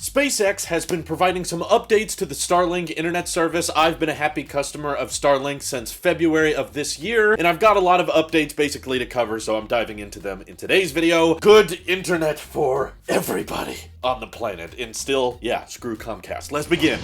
SpaceX has been providing some updates to the StarLink internet service. I've been a happy customer of StarLink since February of this year, and I've got a lot of updates basically to cover, so I'm diving into them in today's video. Good internet for everybody on the planet, and still, yeah, screw Comcast. Let's begin.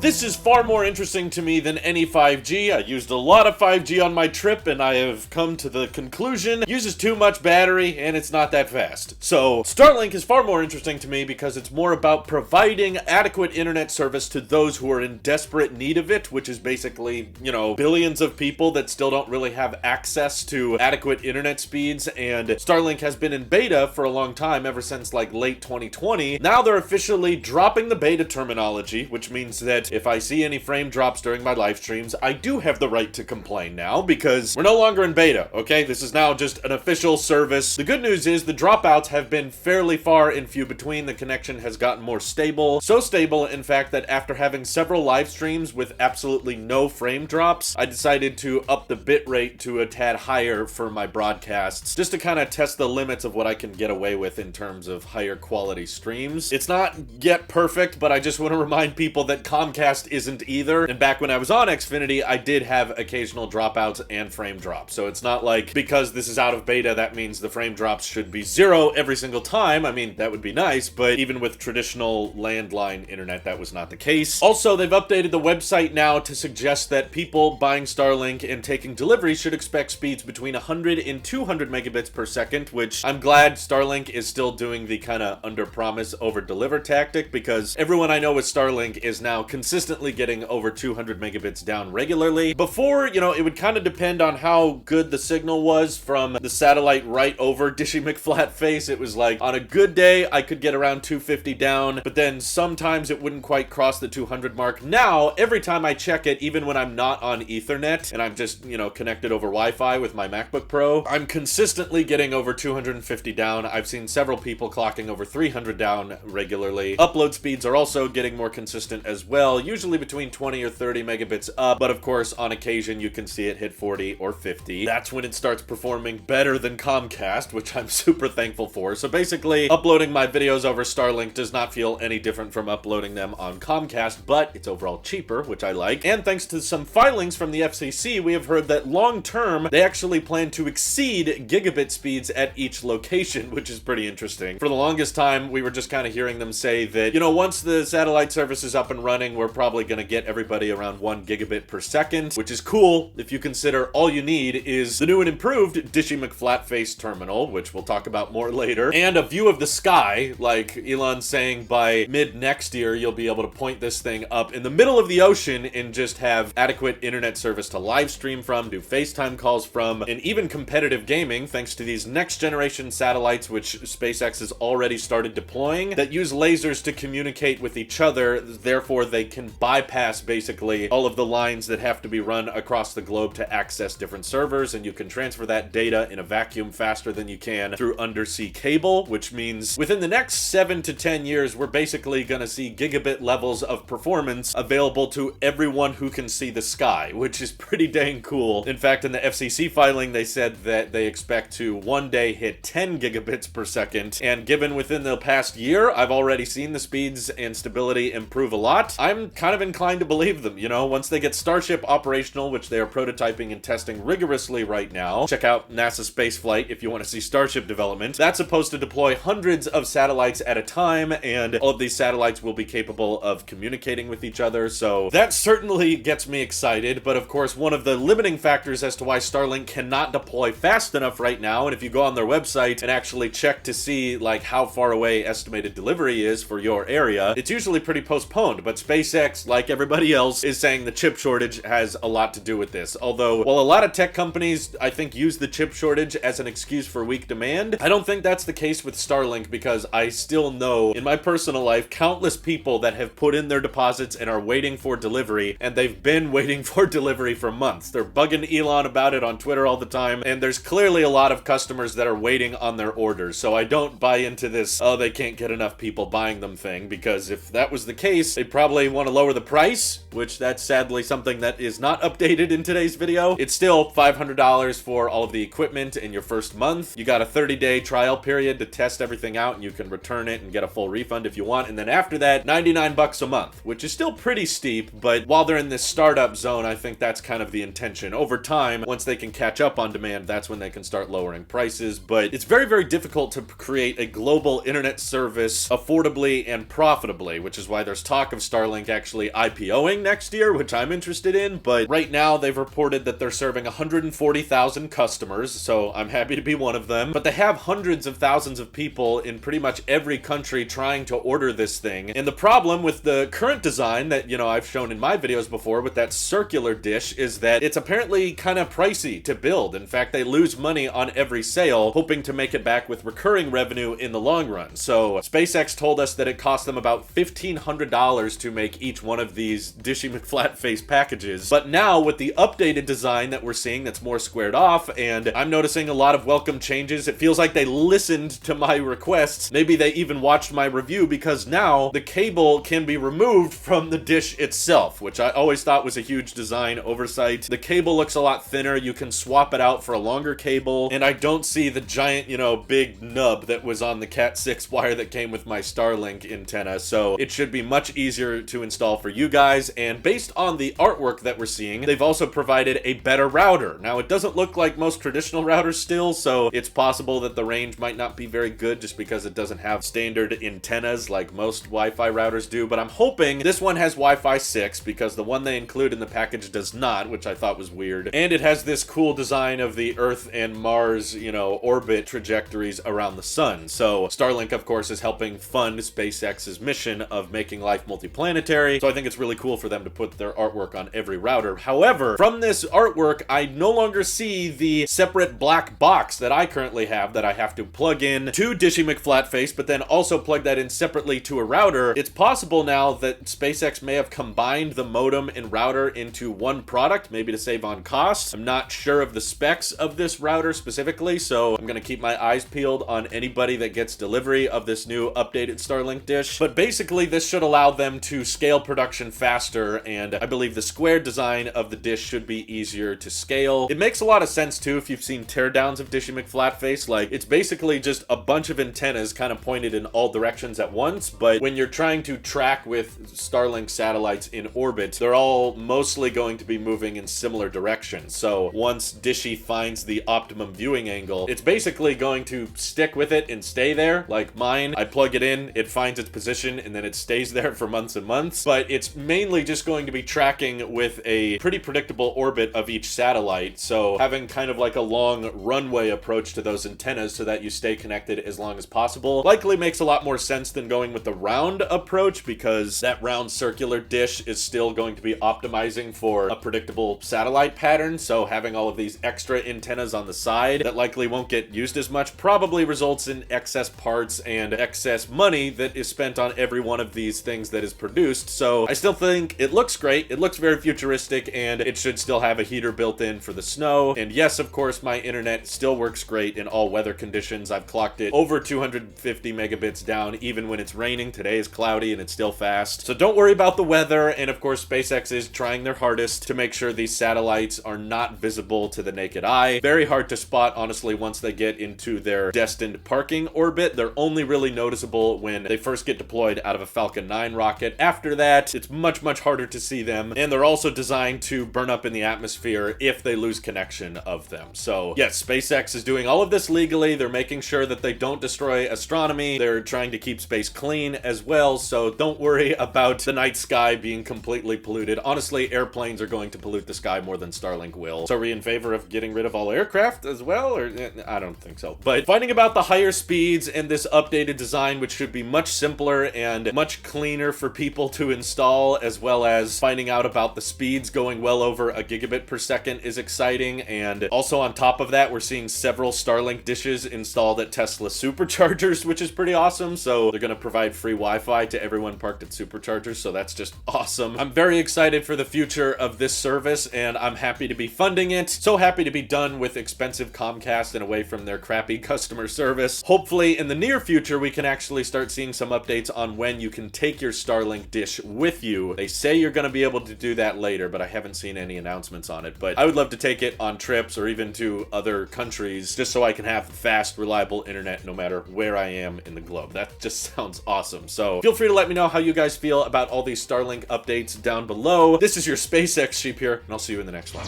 This is far more interesting to me than any 5G. I used a lot of 5G on my trip, and I have come to the conclusion it uses too much battery, and it's not that fast. So, StarLink is far more interesting to me because it's more about providing adequate internet service to those who are in desperate need of it, which is basically, billions of people that still don't really have access to adequate internet speeds, and StarLink has been in beta for a long time, ever since like late 2020. Now they're officially dropping the beta terminology, which means that if I see any frame drops during my live streams, I do have the right to complain now because we're no longer in beta, okay? This is now just an official service. The good news is the dropouts have been fairly far and few between. The connection has gotten more stable. So stable, in fact, that after having several live streams with absolutely no frame drops, I decided to up the bitrate to a tad higher for my broadcasts, just to kind of test the limits of what I can get away with in terms of higher quality streams. It's not yet perfect, but I just want to remind people that Comcast isn't either. And back when I was on Xfinity, I did have occasional dropouts and frame drops. So it's not like because this is out of beta, that means the frame drops should be zero every single time. I mean, that would be nice, but even with traditional landline internet, that was not the case. Also, they've updated the website now to suggest that people buying StarLink and taking delivery should expect speeds between 100 and 200 megabits per second, which I'm glad Starlink is still doing the kind of under promise over deliver tactic, because everyone I know with Starlink is now consistently getting over 200 megabits down regularly. Before, it would kind of depend on how good the signal was from the satellite right over Dishy McFlatface. It was like, on a good day, I could get around 250 down, but then sometimes it wouldn't quite cross the 200 mark. Now, every time I check it, even when I'm not on Ethernet, and I'm just, connected over Wi-Fi with my MacBook Pro, I'm consistently getting over 250 down. I've seen several people clocking over 300 down regularly. Upload speeds are also getting more consistent as well, usually between 20 or 30 megabits up, but of course on occasion you can see it hit 40 or 50. That's when it starts performing better than Comcast, which I'm super thankful for. So basically, uploading my videos over Starlink does not feel any different from uploading them on Comcast, but it's overall cheaper, which I like. And thanks to some filings from the FCC, we have heard that long term, they actually plan to exceed gigabit speeds at each location, which is pretty interesting. For the longest time, we were just kind of hearing them say that, once the satellite service is up and running, we're probably going to get everybody around 1 gigabit per second, which is cool if you consider all you need is the new and improved Dishy McFlatface terminal, which we'll talk about more later, and a view of the sky, like Elon saying by mid next year you'll be able to point this thing up in the middle of the ocean and just have adequate internet service to live stream from, do FaceTime calls from, and even competitive gaming thanks to these next generation satellites which SpaceX has already started deploying that use lasers to communicate with each other, therefore they can bypass basically all of the lines that have to be run across the globe to access different servers, and you can transfer that data in a vacuum faster than you can through undersea cable, which means within the next 7 to 10 years we're basically gonna see gigabit levels of performance available to everyone who can see the sky, which is pretty dang cool. In fact, in the FCC filing they said that they expect to one day hit 10 gigabits per second, and given within the past year I've already seen the speeds and stability improve a lot, I'm kind of inclined to believe them. Once they get Starship operational, which they are prototyping and testing rigorously right now, check out NASA Spaceflight if you want to see Starship development. That's supposed to deploy hundreds of satellites at a time, and all of these satellites will be capable of communicating with each other, so that certainly gets me excited. But of course, one of the limiting factors as to why Starlink cannot deploy fast enough right now, and if you go on their website and actually check to see like how far away estimated delivery is for your area, it's usually pretty postponed. But SpaceX, like everybody else, is saying the chip shortage has a lot to do with this. Although, while a lot of tech companies, I think, use the chip shortage as an excuse for weak demand, I don't think that's the case with Starlink, because I still know in my personal life countless people that have put in their deposits and are waiting for delivery, and they've been waiting for delivery for months. They're bugging Elon about it on Twitter all the time, and there's clearly a lot of customers that are waiting on their orders. So I don't buy into this, oh, they can't get enough people buying them thing, because if that was the case, they'd probably want want to lower the price, which that's sadly something that is not updated in today's video, it's still $500 for all of the equipment in your first month. You got a 30-day trial period to test everything out, and you can return it and get a full refund if you want. And then after that, 99 bucks a month, which is still pretty steep, but while they're in this startup zone, I think that's kind of the intention. Over time, once they can catch up on demand, that's when they can start lowering prices. But it's very, very difficult to create a global internet service affordably and profitably, which is why there's talk of StarLink actually IPOing next year, which I'm interested in. But right now, they've reported that they're serving 140,000 customers, so I'm happy to be one of them. But they have hundreds of thousands of people in pretty much every country trying to order this thing. And the problem with the current design that, you know, I've shown in my videos before with that circular dish is that it's apparently kind of pricey to build. In fact, they lose money on every sale, hoping to make it back with recurring revenue in the long run. So SpaceX told us that it cost them about $1,500 to make each one of these Dishy McFlatface packages. But now with the updated design that we're seeing that's more squared off, and I'm noticing a lot of welcome changes, it feels like they listened to my requests. Maybe they even watched my review, because now the cable can be removed from the dish itself, which I always thought was a huge design oversight. The cable looks a lot thinner. You can swap it out for a longer cable, and I don't see the giant, you know, big nub that was on the Cat 6 wire that came with my StarLink antenna. So it should be much easier to install for you guys. And based on the artwork that we're seeing, they've also provided a better router. Now, it doesn't look like most traditional routers still, so it's possible that the range might not be very good just because it doesn't have standard antennas like most Wi-Fi routers do. But I'm hoping this one has Wi-Fi 6, because the one they include in the package does not, which I thought was weird. And it has this cool design of the Earth and Mars, you know, orbit trajectories around the sun. So StarLink, of course, is helping fund SpaceX's mission of making life multiplanetary. So I think it's really cool for them to put their artwork on every router. However, from this artwork, I no longer see the separate black box that I currently have that I have to plug in to Dishy McFlatface, but then also plug that in separately to a router. It's possible now that SpaceX may have combined the modem and router into one product, maybe to save on costs. I'm not sure of the specs of this router specifically, so I'm gonna keep my eyes peeled on anybody that gets delivery of this new updated StarLink dish. But basically, this should allow them to scale production faster, and I believe the square design of the dish should be easier to scale. It makes a lot of sense too if you've seen teardowns of Dishy McFlatface. Like, it's basically just a bunch of antennas kind of pointed in all directions at once, but when you're trying to track with Starlink satellites in orbit, they're all mostly going to be moving in similar directions. So once Dishy finds the optimum viewing angle, it's basically going to stick with it and stay there. Like mine, I plug it in, it finds its position, and then it stays there for months and months. But it's mainly just going to be tracking with a pretty predictable orbit of each satellite. So having kind of like a long runway approach to those antennas so that you stay connected as long as possible likely makes a lot more sense than going with the round approach, because that round circular dish is still going to be optimizing for a predictable satellite pattern. So having all of these extra antennas on the side that likely won't get used as much probably results in excess parts and excess money that is spent on every one of these things that is produced. So I still think it looks great. It looks very futuristic, and it should still have a heater built in for the snow. And yes, of course, my internet still works great in all weather conditions. I've clocked it over 250 megabits down even when it's raining. Today is cloudy and it's still fast. So don't worry about the weather. And of course, SpaceX is trying their hardest to make sure these satellites are not visible to the naked eye. Very hard to spot, honestly, once they get into their destined parking orbit. They're only really noticeable when they first get deployed out of a Falcon 9 rocket. After that, it's much, much harder to see them. And they're also designed to burn up in the atmosphere if they lose connection of them. So yes, SpaceX is doing all of this legally. They're making sure that they don't destroy astronomy. They're trying to keep space clean as well. So don't worry about the night sky being completely polluted. Honestly, airplanes are going to pollute the sky more than StarLink will. So are we in favor of getting rid of all aircraft as well? Or I don't think so. But finding about the higher speeds and this updated design, which should be much simpler and much cleaner for people to install, as well as finding out about the speeds going well over a gigabit per second, is exciting. And also on top of that, we're seeing several StarLink dishes installed at Tesla superchargers, which is pretty awesome. So they're going to provide free Wi-Fi to everyone parked at superchargers. So that's just awesome. I'm very excited for the future of this service, and I'm happy to be funding it. So happy to be done with expensive Comcast and away from their crappy customer service. Hopefully in the near future, we can actually start seeing some updates on when you can take your StarLink dish English with you. They say you're going to be able to do that later, but I haven't seen any announcements on it. But I would love to take it on trips or even to other countries just so I can have fast, reliable internet no matter where I am in the globe. That just sounds awesome. So feel free to let me know how you guys feel about all these Starlink updates down below. This is your SpaceX sheep here, and I'll see you in the next one.